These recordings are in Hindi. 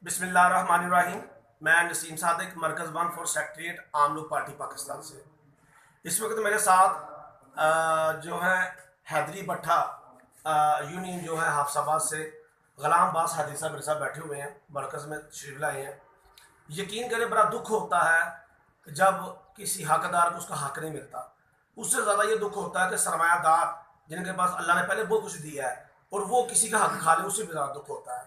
बिस्मिल्लाहिर्रहमानिर्रहीम। मैं नसीम सादिक मरकज़ वन फॉर सेक्रेटरीट आम लोग पार्टी पाकिस्तान से। इस वक्त मेरे साथ जो है हैदरी भट्टा यूनियन जो है हाफसाबाद से ग़ुलाम बास हादी साहब मेरे साथ बैठे हुए हैं, मरकज़ में तशरीफ़ लाए हैं। यकीन करें बड़ा दुख होता है जब किसी हकदार को उसका हक नहीं मिलता। उससे ज़्यादा ये दुख होता है कि सरमायादार जिनके पास अल्लाह ने पहले बहुत कुछ दिया है और वो किसी का हक खा ले, उससे भी ज़्यादा दुख होता है।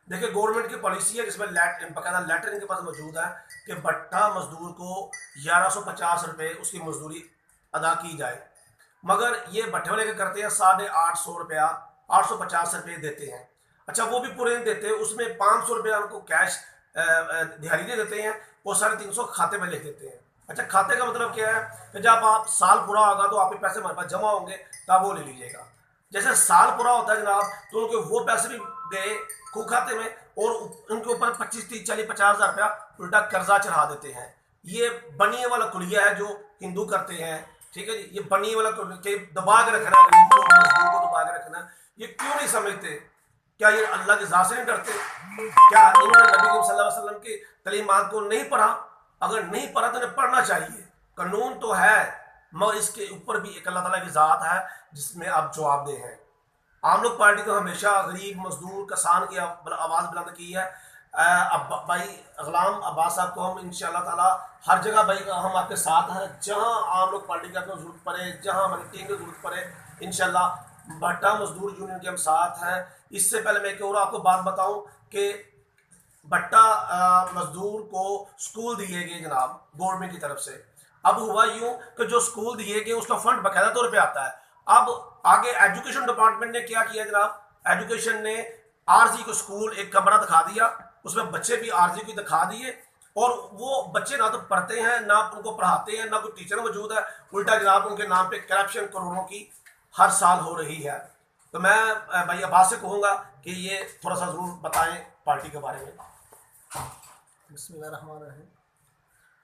देखिए, गवर्नमेंट की पॉलिसी है जिसमें बाकायदा लेटर इनके पास मौजूद है कि भट्टा मजदूर को 1150 रुपये उसकी मजदूरी अदा की जाए, मगर ये भट्टे वाले क्या करते हैं 850 रुपया 850 रुपये देते हैं। अच्छा, वो भी पूरे नहीं देते, उसमें 500 रुपया उनको कैश दिहाड़ी दे देते हैं और 350 खाते में लिख देते हैं। अच्छा, खाते का मतलब क्या है कि जब आप साल पूरा होगा तो आपके पैसे हमारे पास जमा होंगे, तब वो ले लीजिएगा। जैसे साल पूरा होता है जनाब, तो उनके वो पैसे भी गए खू खाते में और उनके ऊपर 25 30 40 50 हज़ार रुपया उल्टा कर्जा चढ़ा देते हैं। ये बनिए वाला कुलिया है जो हिंदू करते हैं, ठीक है जी। ये बनिए वाला के दबा के रखना, गरीब को मजदूर को दबा के रखना, ये क्यों नहीं समझते? क्या ये अल्लाह की ज़ात से नहीं डरते? क्या इन्होंने नबी करीम सल्लल्लाहु अलैहि वसल्लम की तलीमात को नहीं पढ़ा? अगर नहीं पढ़ा तो इन्हें पढ़ना चाहिए। कानून तो है, मगर इसके ऊपर भी एक अल्लाह ताला की ज़ात है जिसमें आप जवाबदेह हैं। आम लोग पार्टी तो हमेशा गरीब मजदूर किसान की आवाज़ बुलंद की है। अब भाई ग़ुलाम अब्बास साहब को हम इंशाअल्लाह ताला हर जगह भाई हम आपके साथ हैं, जहां आम लोग पार्टी का जरूरत पड़े, जहां हमारी टीम की जरूरत पड़े, इंशाअल्लाह भट्टा मजदूर यूनियन के हम साथ हैं। इससे पहले मैं एक और आपको बात बताऊं कि भट्टा मजदूर को स्कूल दिए गए जनाब गवर्नमेंट की तरफ से। अब हुआ यूं कि जो स्कूल दिए गए उसका फंड बाकायदा तौर पे आता है। अब आगे एजुकेशन डिपार्टमेंट ने क्या किया जनाब, एजुकेशन ने आरजी को स्कूल एक कमरा दिखा दिया, उसमें बच्चे भी आरजी को दिखा दिए और वो बच्चे ना तो पढ़ते हैं ना उनको पढ़ाते हैं, ना कोई टीचर मौजूद है। उल्टा जनाब उनके नाम पे करप्शन करोड़ों की हर साल हो रही है। तो मैं भाई अब्बास से कहूँगा कि ये थोड़ा सा ज़रूर बताएं पार्टी के बारे में। बिस्मिल्लाहिर्रहमानिर्रहीम।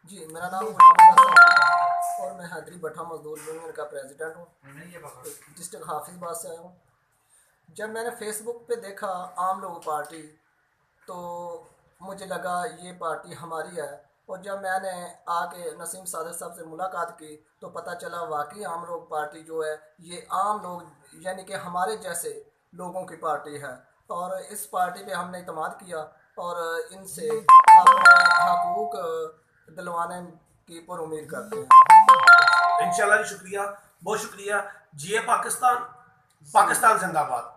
जी, मेरा नाम ग़ुलाम अब्बास है और मैं हैदरी भट्टा मजदूर यूनियन का प्रेसिडेंट हूँ। डिस्ट्रिक्ट हाफिज़ाबाद से आया हूँ। जब मैंने फेसबुक पे देखा आम लोग पार्टी, तो मुझे लगा ये पार्टी हमारी है। और जब मैंने आके नसीम सादिक साहब से मुलाकात की तो पता चला वाकई आम लोग पार्टी जो है ये आम लोग यानी कि हमारे जैसे लोगों की पार्टी है। और इस पार्टी पे हमने इत्मीनान किया और इनसे अपने हकूक़ दिलवाने की पर उम्मीद करते हैं। इंशाल्लाह। शुक्रिया, बहुत शुक्रिया। जिए पाकिस्तान, पाकिस्तान जिंदाबाद।